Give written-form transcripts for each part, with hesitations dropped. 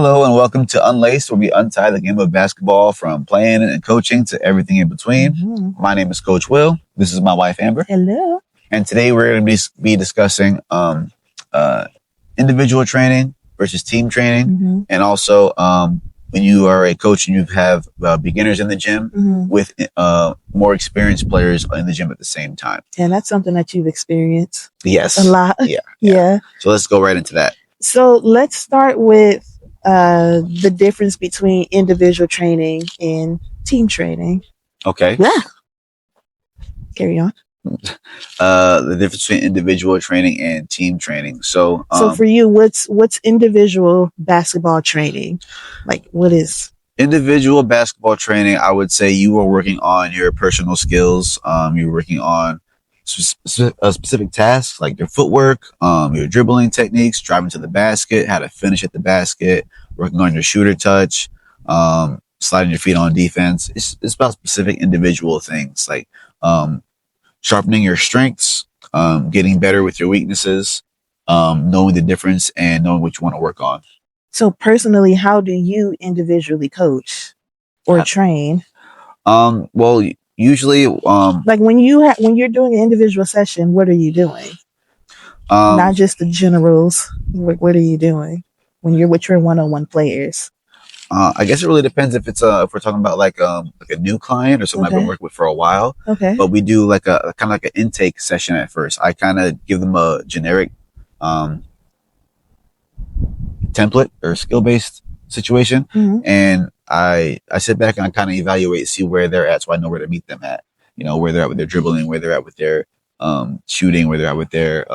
Hello and welcome to Unlaced, where we untie the game of basketball from playing and coaching to everything in between. My name is Coach Will. This is my wife, Amber. Hello. And today we're going to be discussing individual training versus team training. And also when you are a coach and you have beginners in the gym with more experienced players in the gym at the same time. And that's something that you've experienced. Yes. A lot. Yeah. So let's go right into that. So let's start with the difference between individual training and team training. Okay. Yeah. Carry on. The difference between individual training and team training. So for you, what's individual basketball training? Like, what is individual basketball training? I would say you are working on your personal skills. You're working on specific tasks like your footwork, your dribbling techniques, driving to the basket, how to finish at the basket, working on your shooter touch, sliding your feet on defense. It's about specific individual things like sharpening your strengths, getting better with your weaknesses, knowing the difference and knowing what you want to work on. So personally, how do you individually coach or train? Well, usually, like when you're doing an individual session, what are you doing? Not just the generals. What are you doing when you're with your one-on-one players? I guess it really depends if we're talking about like a new client or someone I've been working with for a while. Okay. But we do like a kind of like an intake session at first. I kind of give them a generic template or skill-based situation, and I sit back and I kind of evaluate, see where they're at, so I know where to meet them at. You know, where they're at with their dribbling, where they're at with their shooting, where they're at with their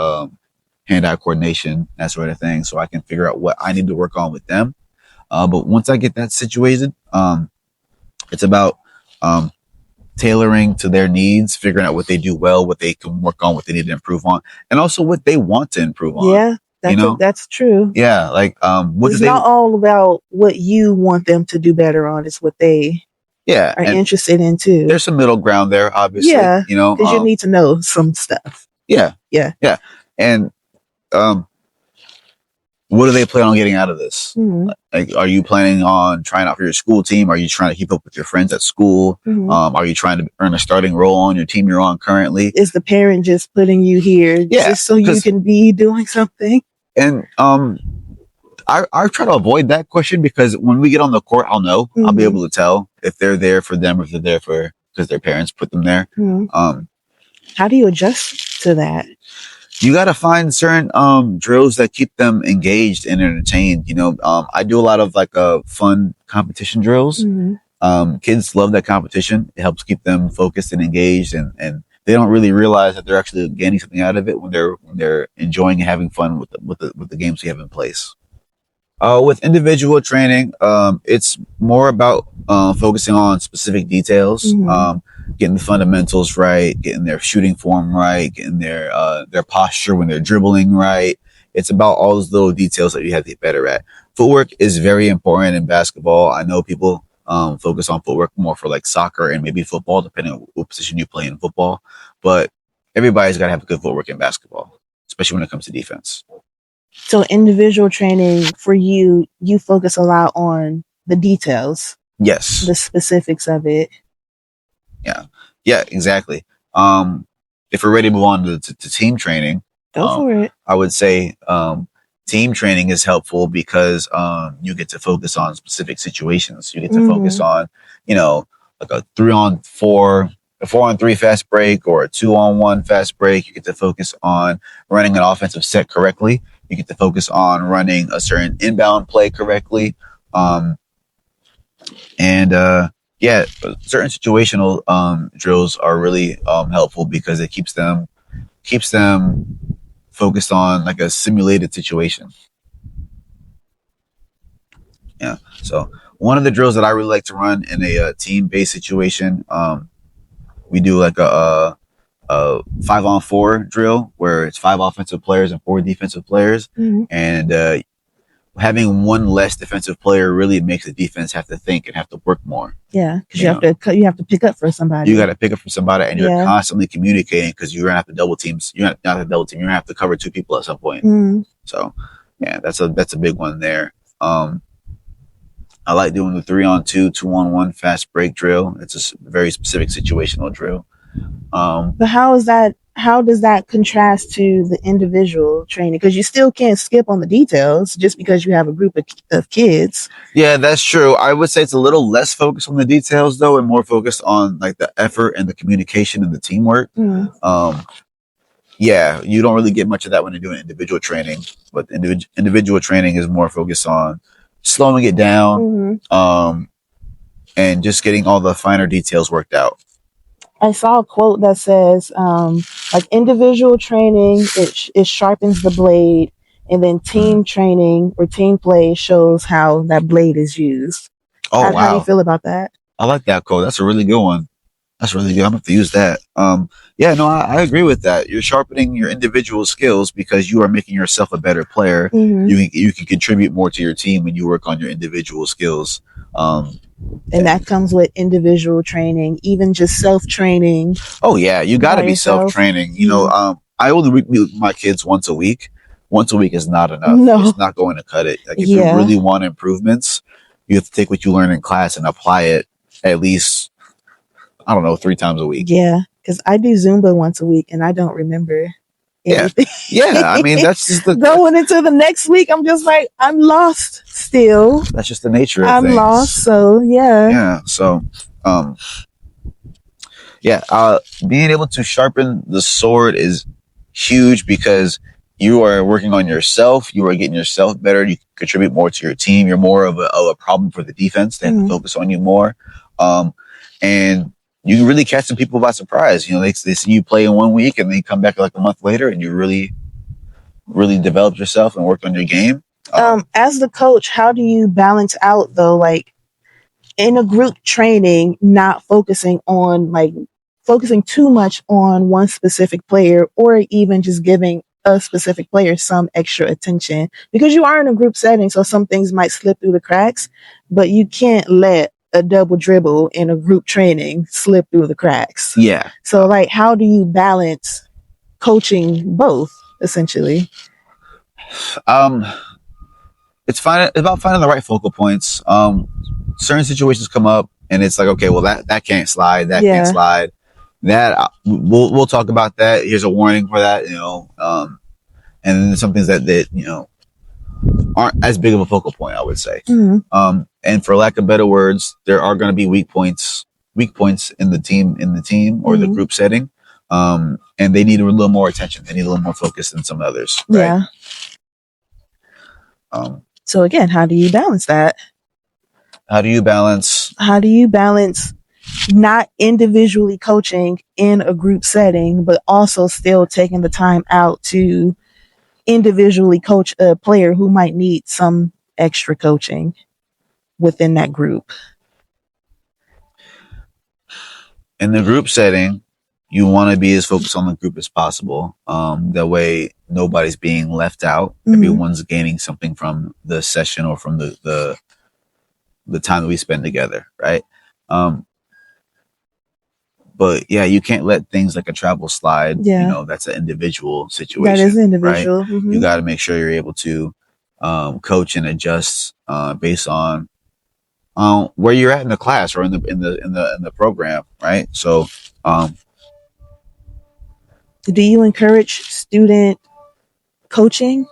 hand-eye coordination, that sort of thing, so I can figure out what I need to work on with them. But once I get that situated, it's about tailoring to their needs, figuring out what they do well, what they can work on, what they need to improve on, and also what they want to improve on. Yeah. That's true. Yeah, like it's not all about what you want them to do better on. It's what they are interested in too. There's some middle ground there, obviously. Yeah, you know, because you need to know some stuff. Yeah. And what do they plan on getting out of this? Like, are you planning on trying out for your school team? Are you trying to keep up with your friends at school? Are you trying to earn a starting role on your team you're on currently? Is the parent just putting you here just so you can be doing something? And I try to avoid that question because when we get on the court, I'll know. I'll be able to tell if they're there for them or if they're there for because their parents put them there. How do you adjust to that? You got to find certain drills that keep them engaged and entertained. You know, I do a lot of like fun competition drills. Kids love that competition. It helps keep them focused and engaged, and they don't really realize that they're actually gaining something out of it when they're enjoying and having fun with the games we have in place. With individual training, it's more about focusing on specific details, getting the fundamentals right, getting their shooting form right, getting their posture when they're dribbling right. It's about all those little details that you have to get better at. Footwork is very important in basketball. I know people focus on footwork more for like soccer and maybe football, depending on what position you play in football. But everybody's got to have a good footwork in basketball, especially when it comes to defense. So individual training for you focus a lot on the details. Yes. The specifics of it. Yeah, exactly. If we're ready to move on to team training, go for it. I would say team training is helpful because you get to focus on specific situations. You get to focus on, you know, like a 3-on-4, a 4-on-3 fast break or a 2-on-1 fast break. You get to focus on running an offensive set correctly. You get to focus on running a certain inbound play correctly. Certain situational drills are really helpful because it keeps them focused on like a simulated situation. Yeah. So one of the drills that I really like to run in a team-based situation, we do like a 5-on-4 drill where it's 5 offensive players and 4 defensive players, and having one less defensive player really makes the defense have to think and have to work more. Yeah, because you have to pick up for somebody. You got to pick up for somebody, and you're constantly communicating because you're gonna have to double teams. You're not have to double team. You're gonna have to cover 2 people at some point. So, yeah, that's a big one there. I like doing the 3-on-2, 2-on-1 fast break drill. It's a very specific situational drill. But how does that contrast to the individual training? Because you still can't skip on the details just because you have a group of kids. Yeah, that's true. I would say it's a little less focused on the details though, and more focused on like the effort and the communication and the teamwork. Yeah, you don't really get much of that when you're doing individual training, but individual training is more focused on slowing it down, and just getting all the finer details worked out. I saw a quote that says, like individual training, it sharpens the blade, and then team training or team play shows how that blade is used. Oh, wow. How do you feel about that? I like that quote. That's a really good one. That's really good. I'm going to have to use that. Yeah, no, I agree with that. You're sharpening your individual skills because you are making yourself a better player. You can contribute more to your team when you work on your individual skills. And that comes with individual training, even just self-training. Oh yeah, you got to be self-training. You know, I only meet with my kids once a week. Once a week is not enough. No. It's not going to cut it. Like if you really want improvements, you have to take what you learn in class and apply it at least, I don't know, 3 times a week. Yeah, because I do Zumba once a week and I don't remember anything. Yeah. I mean, that's just going into the next week. I'm just like, I'm lost still. That's just the nature of things. I'm lost. So yeah. So, being able to sharpen the sword is huge because you are working on yourself. You are getting yourself better. You contribute more to your team. You're more of a problem for the defense. They have to focus on you more. And you can really catch some people by surprise. You know, they see you play in 1 week and they come back like a month later and you really, really developed yourself and worked on your game. As the coach, how do you balance out though, like in a group training, not focusing too much on one specific player or even just giving a specific player some extra attention because you are in a group setting. So some things might slip through the cracks, but you can't let a double dribble in a group training slip through the cracks. Yeah. So like, how do you balance coaching both essentially? It's about finding the right focal points. Certain situations come up and it's like, okay, well that can't slide. That can't slide. That we'll talk about that. Here's a warning for that, you know. And then some things that, you know, aren't as big of a focal point, I would say. And for lack of better words, there are going to be weak points in the team or the group setting. And they need a little more attention. They need a little more focus than some others. Right? Yeah. So again, how do you balance that? How do you balance not individually coaching in a group setting, but also still taking the time out to individually coach a player who might need some extra coaching within that group? In the group setting, you want to be as focused on the group as possible. That way nobody's being left out. Everyone's gaining something from the session or from the time that we spend together, right? But yeah, you can't let things like a travel slide. You know, that's an individual situation. That is individual. Right? You got to make sure you're able to coach and adjust based on where you're at in the class or in the program, right? So, do you encourage student coaching?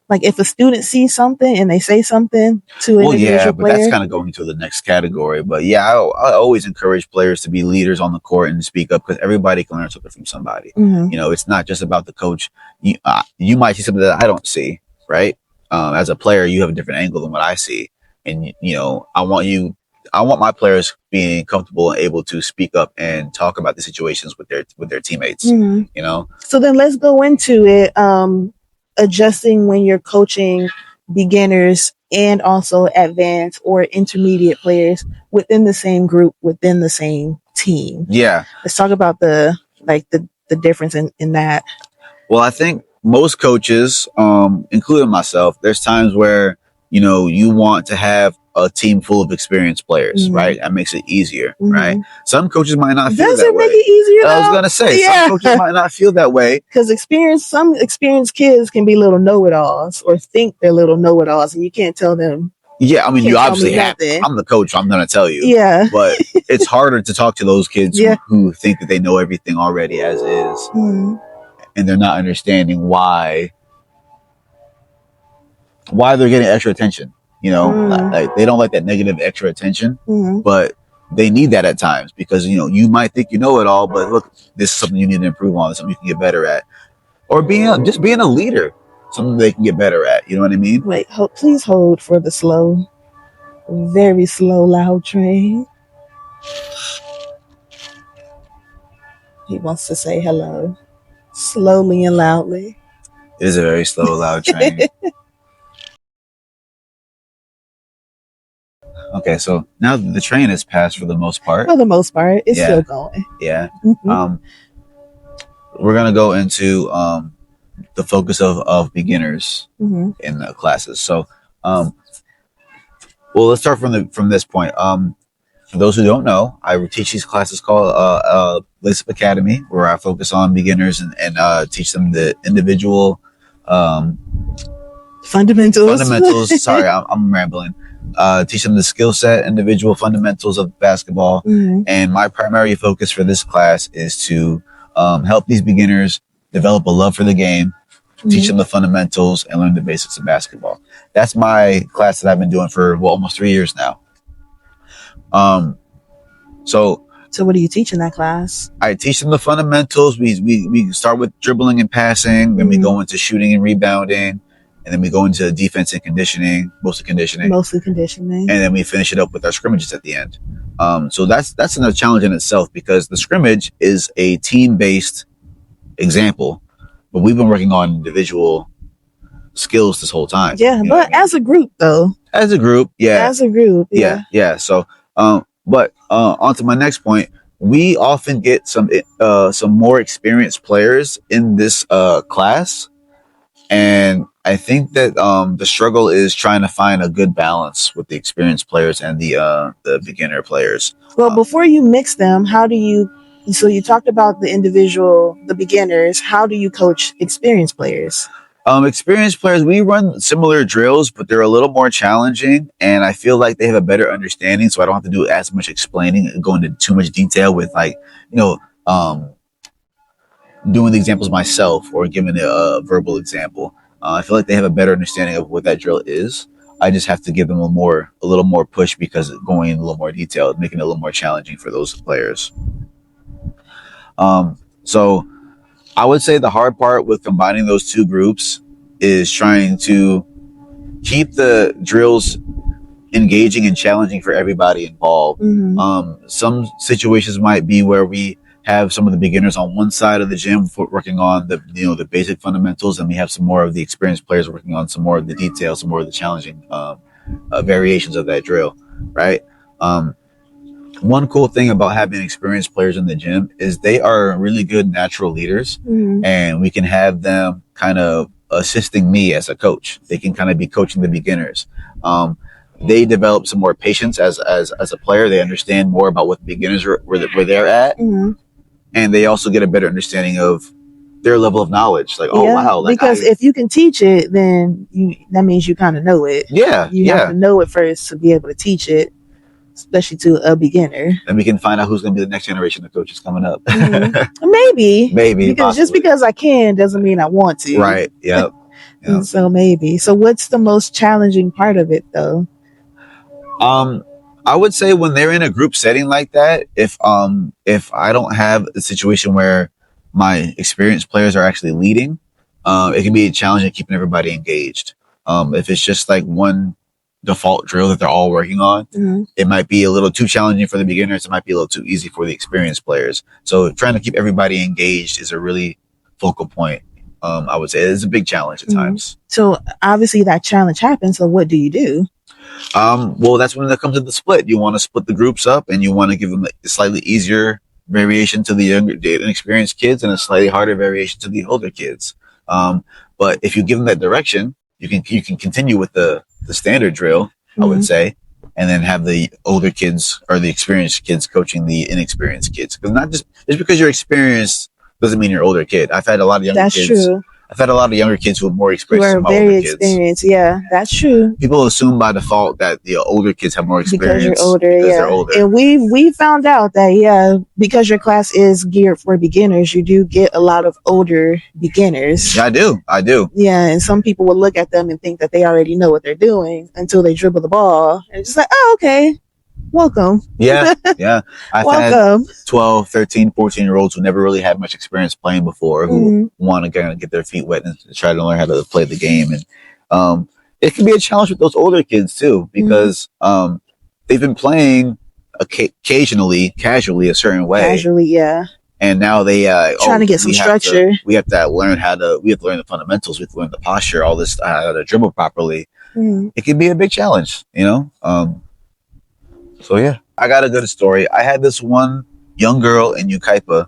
Like if a student sees something and they say something to an individual player? That's kind of going to the next category. But yeah, I always encourage players to be leaders on the court and speak up because everybody can learn something from somebody. You know, it's not just about the coach. You might see something that I don't see, right? As a player, you have a different angle than what I see. And, you know, I want my players being comfortable and able to speak up and talk about the situations with their teammates, you know? So then let's go into it. Adjusting when you're coaching beginners and also advanced or intermediate players within the same group, within the same team. Yeah. Let's talk about the difference in that. Well, I think most coaches, including myself, there's times where, you know, you want to have a team full of experienced players, right? That makes it easier, right? Some coaches might not feel that way. Does it make it easier though? I was going to say, some coaches might not feel that way. Because some experienced kids can be little know-it-alls or think they're little know-it-alls and you can't tell them Yeah, I mean, you Can't tell obviously me have. nothing. I'm the coach. I'm going to tell you. Yeah. But it's harder to talk to those kids Yeah. who think that they know everything already as is, and they're not understanding why they're getting extra attention. You know, like they don't like that negative extra attention, but they need that at times because you might think you know it all, but look, this is something you need to improve on, something you can get better at, or just being a leader, something they can get better at. You know what I mean? Wait, please hold for the slow, very slow, loud train. He wants to say hello, slowly and loudly. It is a very slow, loud train. Okay, so now the train has passed for the most part. For the most part, it's still going. Yeah. We're gonna go into the focus of beginners in the classes. So, well, let's start from this point. For those who don't know, I teach these classes called Unlaced Academy, where I focus on beginners and teach them the individual fundamentals. Sorry, I'm rambling. Teach them the skill set, individual fundamentals of basketball. And my primary focus for this class is to help these beginners develop a love for the game, teach them the fundamentals, and learn the basics of basketball. That's my class that I've been doing for almost 3 years now. So what do you teach in that class? I teach them the fundamentals. We start with dribbling and passing, then we go into shooting and rebounding, and then we go into defense and conditioning, mostly conditioning. And then we finish it up with our scrimmages at the end. So that's another challenge in itself because the scrimmage is a team-based example, but we've been working on individual skills this whole time. Yeah, but as a group though. As a group, yeah. Yeah. So, but on to my next point, we often get some more experienced players in this class, and I think that the struggle is trying to find a good balance with the experienced players and the beginner players. Well, before you mix them, how do you? So you talked about the beginners. How do you coach experienced players? Experienced players, we run similar drills, but they're a little more challenging, and I feel like they have a better understanding, so I don't have to do as much explaining and go into too much detail with doing the examples myself or giving a verbal example. I feel like they have a better understanding of what that drill is. I just have to give them a little more push because going in a little more detail, making it a little more challenging for those players. So I would say the hard part with combining those two groups is trying to keep the drills engaging and challenging for everybody involved. Some situations might be where we have some of the beginners on one side of the gym working on the basic fundamentals, and we have some more of the experienced players working on some more of the details, some more of the challenging variations of that drill, right? One cool thing about having experienced players in the gym is they are really good natural leaders, and we can have them kind of assisting me as a coach. They can kind of be coaching the beginners. They develop some more patience as a player. They understand more about what the beginners where they're at, and they also get a better understanding of their level of knowledge. Like, oh wow! Like, because if you can teach it, then that means you kind of know it. Yeah, you have to know it first to be able to teach it, especially to a beginner. And we can find out who's going to be the next generation of coaches coming up. Maybe because possibly. Just because I can doesn't mean I want to. Right. Yep. So maybe. So what's the most challenging part of it, though? I would say when they're in a group setting like that, if I don't have a situation where my experienced players are actually leading, it can be challenging keeping everybody engaged. If it's just like one default drill that they're all working on, it might be a little too challenging for the beginners. It might be a little too easy for the experienced players. So trying to keep everybody engaged is a really focal point. I would say it's a big challenge at times. So obviously that challenge happens. So what do you do? Well, that's when it comes to the split. You want to split the groups up, and you want to give them a slightly easier variation to the younger, inexperienced kids, and a slightly harder variation to the older kids. But if you give them that direction, you can continue with the standard drill, I would say, and then have the older kids or the experienced kids coaching the inexperienced kids. Because not just because you're experienced doesn't mean you're an older kid. I've had a lot of younger kids I've had a lot of younger kids who are more who experienced are than my very older kids. experienced. Yeah, that's true. People assume by default that the older kids have more experience Because you're older, because yeah. they're older. And we found out that, yeah, because your class is geared for beginners, you do get a lot of older beginners. Yeah, I do. Yeah, and some people will look at them and think that they already know what they're doing until they dribble the ball. And it's just like, oh, okay, welcome. Yeah. I've Welcome. had 12, 13, 14-year-olds who never really had much experience playing before, who want to kind of get their feet wet and try to learn how to play the game. And it can be a challenge with those older kids too, because they've been playing occasionally, casually, a certain way. Casually, yeah. And now they trying to get some structure. We have to learn the fundamentals. We have to learn the posture, all this, how to dribble properly. It can be a big challenge, you know. So yeah, I got a good story. I had this one young girl in Ukaipa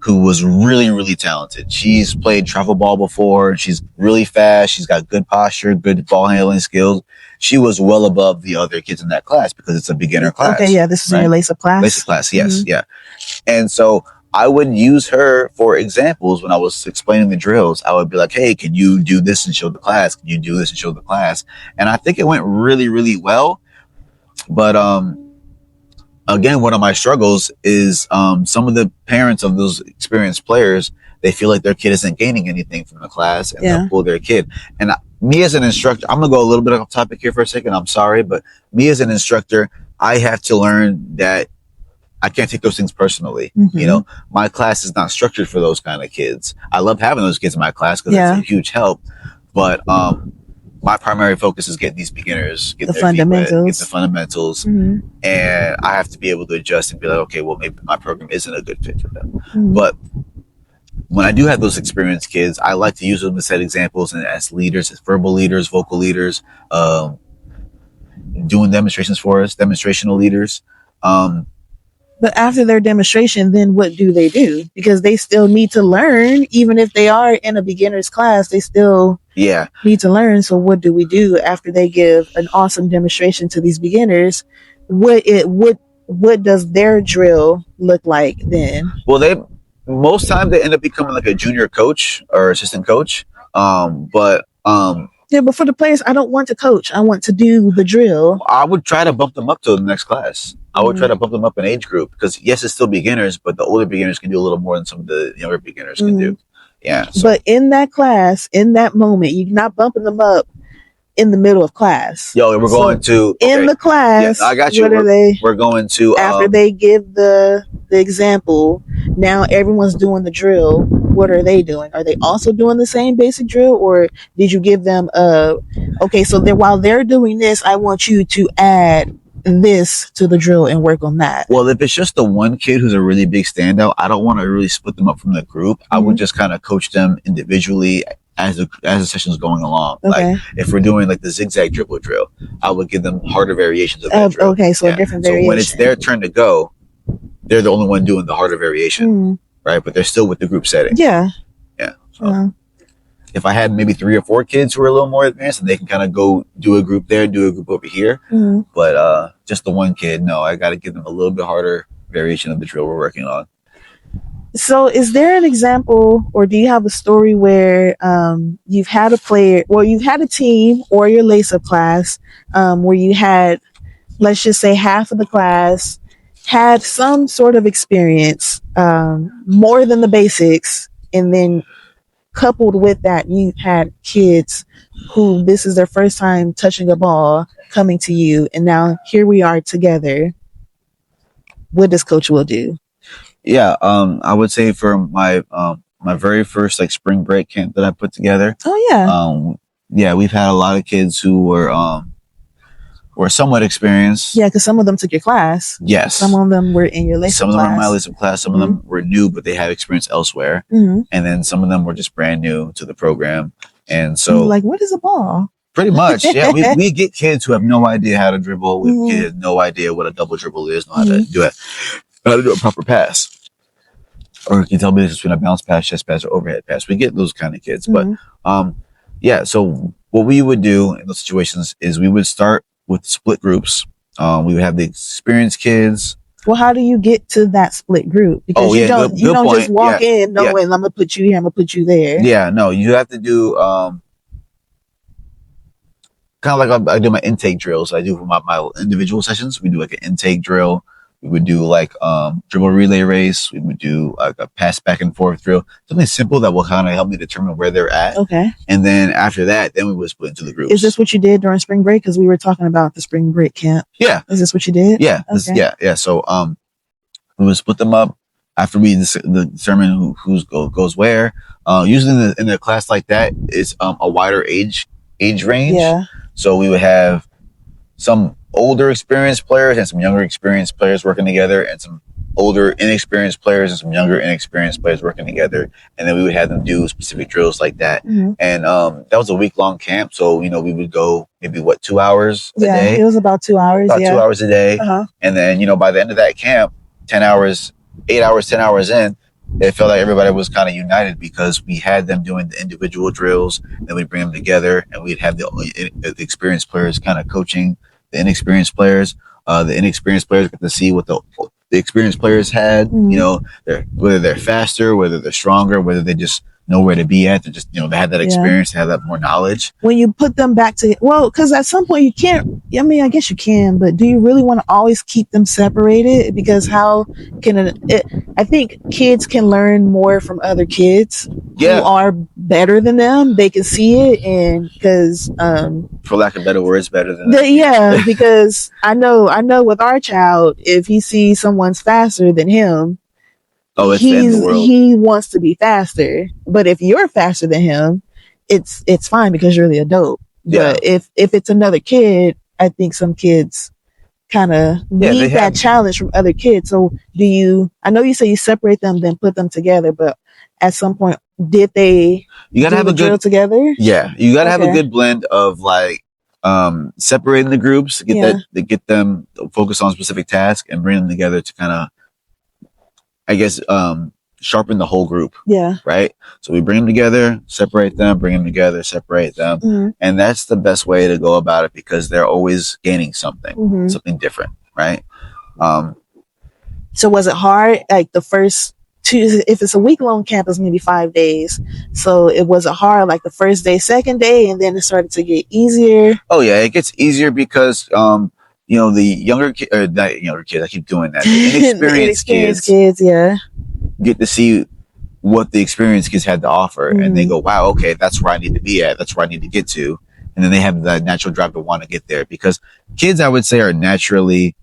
who was really, really talented. She's played travel ball before. She's really fast. She's got good posture, good ball handling skills. She was well above the other kids in that class because it's a beginner class. Okay, yeah, this is in your Lace Up class. Lace Up class, yes, yeah. And so I would use her for examples when I was explaining the drills. I would be like, hey, can you do this and show the class? Can you do this and show the class? And I think it went really, really well. But again, one of my struggles is some of the parents of those experienced players, they feel like their kid isn't gaining anything from the class, and they'll pull their kid. And me as an instructor, I'm going to go a little bit off topic here for a second. I'm sorry, but me as an instructor, I have to learn that I can't take those things personally. You know, my class is not structured for those kind of kids. I love having those kids in my class because it's a huge help. But my primary focus is getting these beginners, get the fundamentals, and I have to be able to adjust and be like, okay, well, maybe my program isn't a good fit for them. But when I do have those experienced kids, I like to use them to set examples and as leaders, as verbal leaders, vocal leaders, doing demonstrations for us, demonstrational leaders. But after their demonstration, then what do? Because they still need to learn. Even if they are in a beginner's class, they still need to learn. So what do we do after they give an awesome demonstration to these beginners? What does their drill look like then? Well, most times they end up becoming like a junior coach or assistant coach. But for the players, I don't want to coach. I want to do the drill. I would try to bump them up to the next class. I would try to bump them up in age group because yes, it's still beginners, but the older beginners can do a little more than some of the younger beginners can do. Yeah. So. But in that class, in that moment, you're not bumping them up in the middle of class. We're going to in the class. Yeah, I got you. We're going to after they give the example. Now everyone's doing the drill. What are they doing? Are they also doing the same basic drill, or did you give them okay? So while they're doing this, I want you to add this to the drill and work on that. Well, if it's just the one kid who's a really big standout, I don't want to really split them up from the group. I would just kind of coach them individually as the session's going along. Like if we're doing like the zigzag dribble drill, I would give them harder variations of that drill. Okay, so a different variation. So when it's their turn to go, they're the only one doing the harder variation, right? But they're still with the group setting. Yeah. So if I had maybe 3 or 4 kids who are a little more advanced, and they can kind of go do a group there, do a group over here. But just the one kid, no, I got to give them a little bit harder variation of the drill we're working on. So is there an example, or do you have a story where you've had a player, or you've had a team or your Lace Up class where you had, let's just say, half of the class had some sort of experience, more than the basics, and then coupled with that, you had kids who this is their first time touching a ball coming to you, and now here we are together. What does Coach Will do? Yeah, I would say for my my very first like spring break camp that I put together. Oh yeah. We've had a lot of kids who were somewhat experienced. Yeah, because some of them took your class. Yes. Some of them were in your Lace Up class. Some of them were in my Lace Up class. Some of them were new, but they had experience elsewhere. And then some of them were just brand new to the program. And so, like, what is a ball? Pretty much, yeah. We get kids who have no idea how to dribble. We get no idea what a double dribble is, know how to do it, how to do a proper pass. Or you can tell me this between a bounce pass, chest pass, or overhead pass. We get those kind of kids. But so what we would do in those situations is we would start with split groups. We would have the experienced kids Well, how do you get to that split group? Because you don't point. just walk in knowing I'm gonna put you here, I'm gonna put you there. Yeah, no, you have to do kind of like I do my intake drills. I do for my individual sessions. We do like an intake drill. We would do like dribble relay race. We would do like a pass back and forth drill. Something simple that will kind of help me determine where they're at. Okay. And then after that, then we would split into the groups. Is this what you did during spring break? Because we were talking about the spring break camp. Yeah. Is this what you did? Yeah. Okay. Yeah. So we would split them up after we determine who goes where. Usually in a class like that, it's a wider age range. Yeah. So we would have some older experienced players and some younger experienced players working together, and some older inexperienced players and some younger inexperienced players working together. And then we would have them do specific drills like that. Mm-hmm. And that was a week-long camp. So, we would go maybe 2 hours a day? Yeah, it was about 2 hours. About 2 hours a day. Uh-huh. And then, by the end of that camp, 10 hours, 8 hours, 10 hours in, it felt like everybody was kind of united because we had them doing the individual drills, and we'd bring them together, and we'd have the experienced players kind of coaching the inexperienced players. The inexperienced players get to see what the experienced players had. Mm-hmm. Whether they're faster, whether they're stronger, whether they just know where to be at. They just, they had that experience, they have that more knowledge. When you put them back to, because at some point you can't, I guess you can, but do you really want to always keep them separated? Because how can I think kids can learn more from other kids who are better than them. They can see it, and because, for lack of better words, better than them. Yeah, because I know with our child, if he sees someone's faster than him, it's the end of the world. He wants to be faster. But if you're faster than him, it's fine because you're the adult. Yeah. But if it's another kid, I think some kids kind of need that challenge from other kids. So I know you say you separate them, then put them together, but at some point, did they you gotta have a drill together? Yeah, you gotta have a good blend of like separating the groups to get them to focus on specific tasks and bring them together to kind of, I guess, sharpen the whole group. Yeah. Right? So we bring them together, separate them, bring them together, separate them. Mm-hmm. And that's the best way to go about it because they're always gaining something, something different. Right? So was it hard? Like the first if it's a week-long camp, it's maybe 5 days. So it wasn't hard like the first day, second day, and then it started to get easier. Oh yeah, it gets easier because the younger kids, I keep doing that. The inexperienced kids, yeah, get to see what the experienced kids had to offer, and they go, "Wow, okay, that's where I need to be at. That's where I need to get to." And then they have that natural drive to want to get there because kids, I would say, are naturally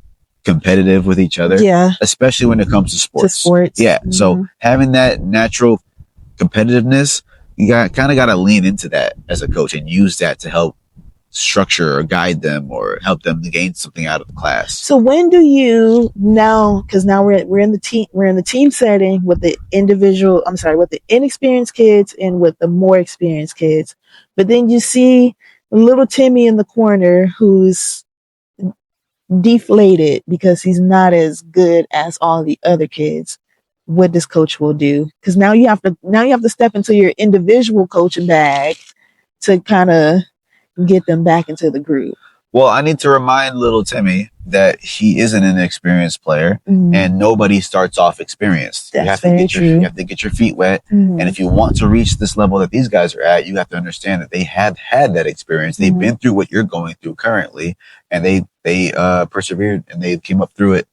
competitive with each other, especially when it comes to sports. Yeah, so having that natural competitiveness, you kind of got to lean into that as a coach and use that to help structure or guide them or help them to gain something out of the class. So when do you because now we're in the team setting with the with the inexperienced kids and with the more experienced kids, but then you see little Timmy in the corner who's deflated because he's not as good as all the other kids. What this coach will do, because now you have to step into your individual coaching bag to kind of get them back into the group. Well, I need to remind little Timmy that he isn't an experienced player, and nobody starts off experienced. That's you have to get your feet wet, and if you want to reach this level that these guys are at, you have to understand that they have had that experience. They've been through what you're going through currently, and they persevered and they came up through it,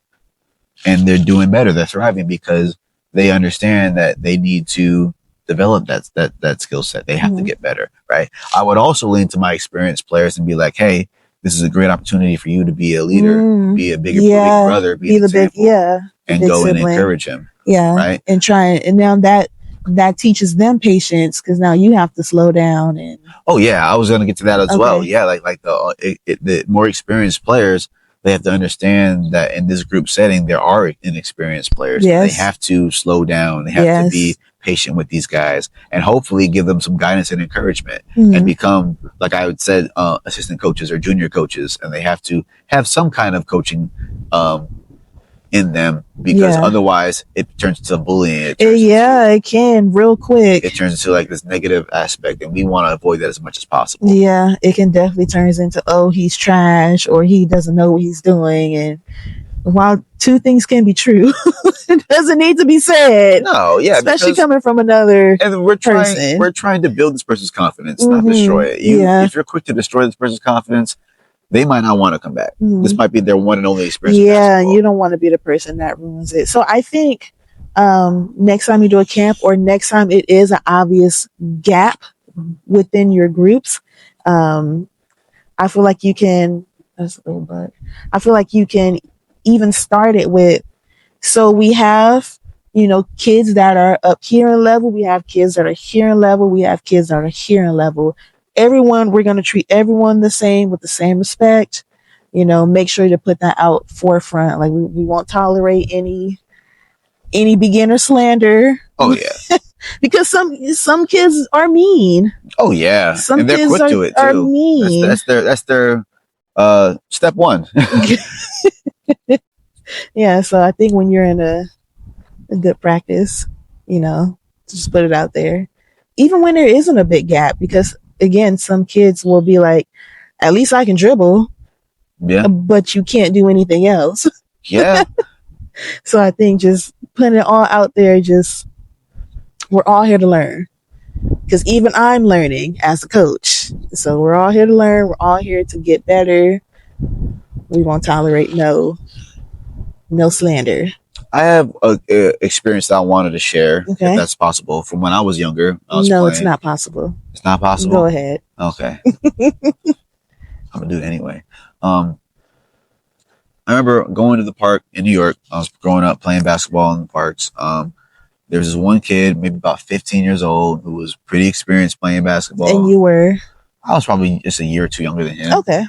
and they're doing better. They're thriving because they understand that they need to develop that skill set. They have to get better, right? I would also lean to my experienced players and be like, hey, this is a great opportunity for you to be a leader, be a big brother, be an example, and go and encourage him. Yeah. Right. And now that teaches them patience because now you have to slow down and. Oh yeah. I was going to get to that as well. Yeah. Like the more experienced players, they have to understand that in this group setting, there are inexperienced players. Yes. They have to slow down. They have to be patient with these guys and hopefully give them some guidance and encouragement and become, like I would say, assistant coaches or junior coaches. And they have to have some kind of coaching in them because otherwise it turns into bullying. It can real quick. It turns into like this negative aspect, and we want to avoid that as much as possible. Yeah, it can definitely turn into, oh, he's trash or he doesn't know what he's doing. And while two things can be true, it doesn't need to be said. No, yeah, especially coming from another and we're person. trying to build this person's confidence, not destroy it. If you're quick to destroy this person's confidence, they might not want to come back. This might be their one and only experience. Yeah, you don't want to be the person that ruins it. So I think next time you do a camp, or next time it is an obvious gap within your groups, I feel like you can. That's a little bug. I feel like you can even start it with. So we have, kids that are up here in level. We have kids that are here in level. We have kids that are here in level. Everyone, we're going to treat everyone the same with the same respect. Make sure to put that out forefront. Like we won't tolerate any beginner slander. Oh yeah. Because some kids are mean. Oh yeah. Some and they're kids quick to it too. Are mean. That's their step one. Yeah, so I think when you're in a good practice, just put it out there. Even when there isn't a big gap, because again, some kids will be like, at least I can dribble. Yeah. But you can't do anything else. Yeah. So I think just putting it all out there, we're all here to learn. Because even I'm learning as a coach. So we're all here to learn. We're all here to get better. We won't tolerate no slander. I have a experience that I wanted to share, if that's possible, from when I was younger. It's not possible. It's not possible? Go ahead. Okay. I'm going to do it anyway. I remember going to the park in New York. I was growing up playing basketball in the parks. There was this one kid, maybe about 15 years old, who was pretty experienced playing basketball. And you were? I was probably just a year or two younger than him. Okay.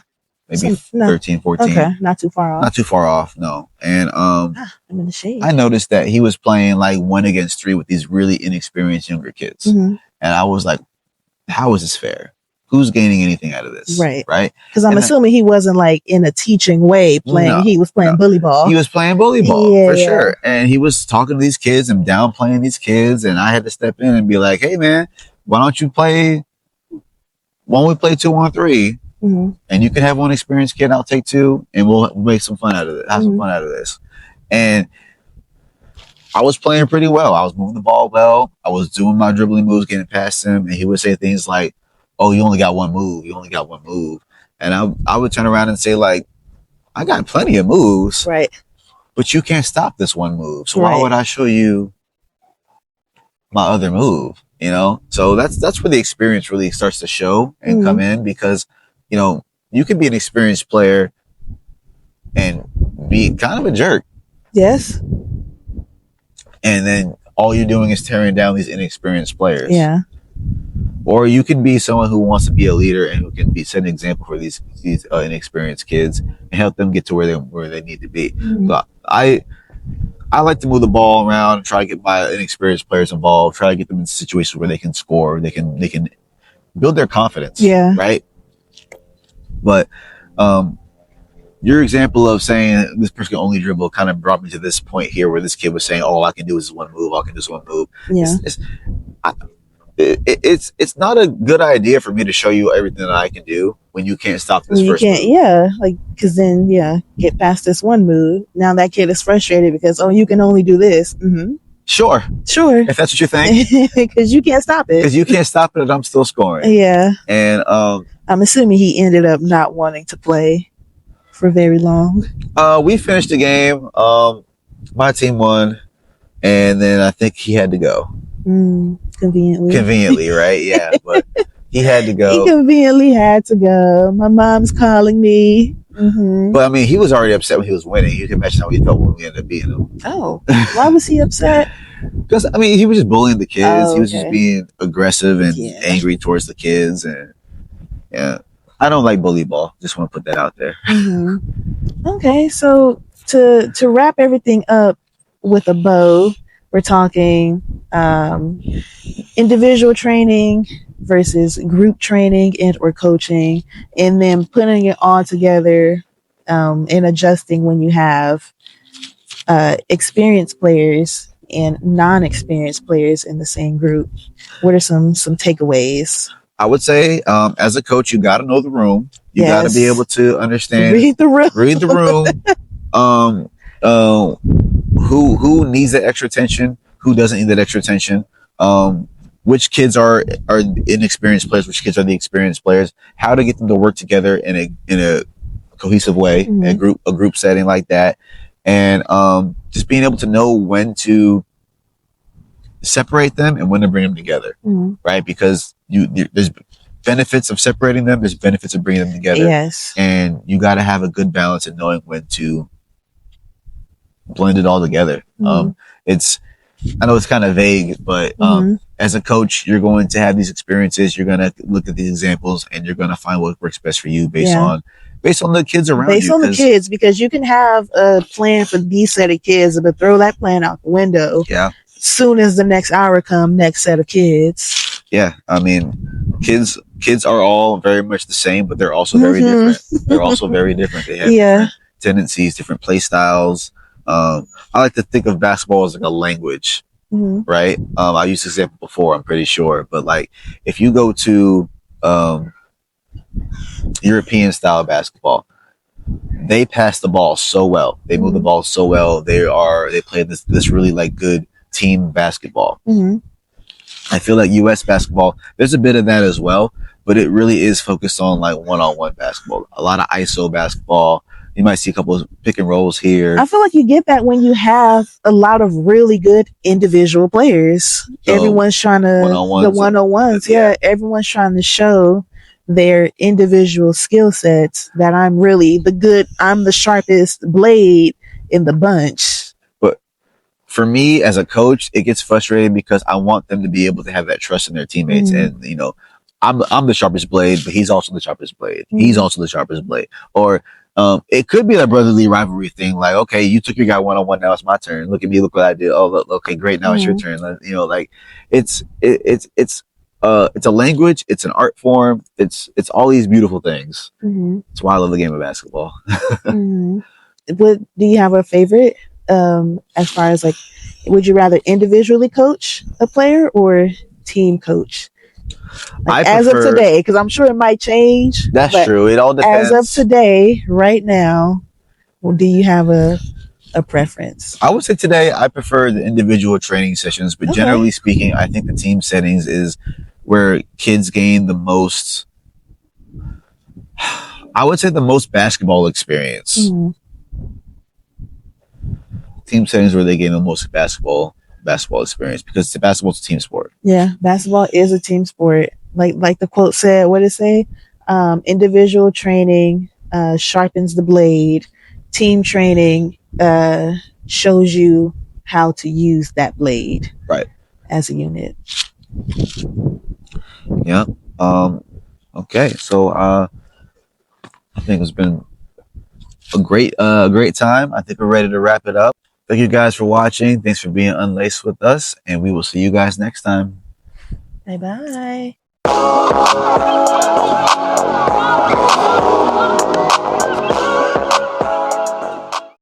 Maybe 13, 14. Okay, not too far off. Not too far off, no. And I'm in the shade. I noticed that he was playing like 1 against 3 with these really inexperienced younger kids. And I was like, how is this fair? Who's gaining anything out of this? Right. Because I'm assuming he wasn't like in a teaching way playing. No, he was playing bully ball. He was playing bully ball for sure. And he was talking to these kids and downplaying these kids. And I had to step in and be like, hey man, why don't we play 2-on-3? And you can have one experienced kid, I'll take 2, and we'll make some fun out of it. Have some fun out of this. And I was playing pretty well. I was moving the ball well. I was doing my dribbling moves, getting past him, and he would say things like, oh, you only got one move. You only got one move. And I would turn around and say, like, I got plenty of moves. Right. But you can't stop this one move. So why would I show you my other move? So that's where the experience really starts to show and come in, because you can be an experienced player and be kind of a jerk. Yes. And then all you're doing is tearing down these inexperienced players. Yeah. Or you can be someone who wants to be a leader and who can set an example for these inexperienced kids and help them get to where they need to be. So I like to move the ball around, try to get my inexperienced players involved, try to get them in situations where they can score, they can build their confidence. Yeah. Right. But your example of saying this person can only dribble kind of brought me to this point here where this kid was saying, all I can do is one move. All I can do is one move. Yeah. It's not a good idea for me to show you everything that I can do when you can't stop this first move. Yeah, because then, get past this one move. Now that kid is frustrated because, you can only do this. Sure. If that's what you think. Because you can't stop it. Because you can't stop it and I'm still scoring. Yeah. And I'm assuming he ended up not wanting to play for very long. We finished the game. My team won. And then I think he had to go. Conveniently, right? Yeah, but he had to go. He conveniently had to go. My mom's calling me. But I mean, he was already upset when he was winning. You can imagine how he felt when we ended up beating him. Oh, why was he upset? Because I mean, he was just bullying the kids. He was just being aggressive and angry towards the kids, and I don't like bully ball. Just want to put that out there. Okay, so to wrap everything up with a bow, we're talking individual training versus group training and or coaching, and then putting it all together and adjusting when you have experienced players and non-experienced players in the same group. What are some takeaways? I would say, as a coach, you got to know the room. You got to be able to understand, read the room. who needs that extra attention, who doesn't need that extra attention, which kids are inexperienced players, which kids are the experienced players, how to get them to work together in a cohesive way, Mm-hmm. a group setting like that, and just being able to know when to separate them and when to bring them together, right? Because there's benefits of separating them, there's benefits of bringing them together, Yes. and you got to have a good balance in knowing when to blend it all together. It's I know it's kind of vague, but as a coach, you're going to have these experiences. You're going to look at these examples, and you're going to find what works best for you based on the kids around you. Based on the kids, because you can have a plan for these set of kids, but throw that plan out the window. Yeah. Soon as the next hour come, next set of kids. Yeah, I mean, kids are all very much the same, but they're also very different. They're also very different. They have different tendencies, different play styles. I like to think of basketball as like a language, right? I used this example before, I'm pretty sure, but like if you go to European style basketball, they pass the ball so well. They move the ball so well. They play this really like good team basketball. I feel like U.S. basketball, there's a bit of that as well, but it really is focused on like one-on-one basketball. A lot of ISO basketball. You might see a couple of pick and rolls here. I feel like you get that when you have a lot of really good individual players. So everyone's trying to the one-on-ones. Yeah, everyone's trying to show their individual skill sets that I'm the sharpest blade in the bunch. But for me as a coach, it gets frustrating because I want them to be able to have that trust in their teammates. And, you know, I'm the sharpest blade, but he's also the sharpest blade. He's also the sharpest blade. Or it could be a brotherly rivalry thing. Like, okay, you took your guy one-on-one. Now it's my turn. Look at me. Look what I did. Oh, look, okay, great. Now it's your turn. You know, like it's a language. It's an art form. It's all these beautiful things. That's why I love the game of basketball. Do you have a favorite? As far as like, would you rather individually coach a player or team coach? Like as of today, because I'm sure it might change. That's true. It all depends. As of today, right now, do you have a preference? I would say today I prefer the individual training sessions, but generally speaking, I think the team settings is where kids gain the most. I would say the most basketball experience. Team settings where they gain the most basketball experience because basketball's a team sport. Yeah, basketball is a team sport. Like the quote said, what did it say? Individual training sharpens the blade. Team training shows you how to use that blade. Right. As a unit. Yeah. Okay. So I think it's been a great time. I think we're ready to wrap it up. Thank you guys for watching. Thanks for being unlaced with us, and we will see you guys next time. Bye-bye.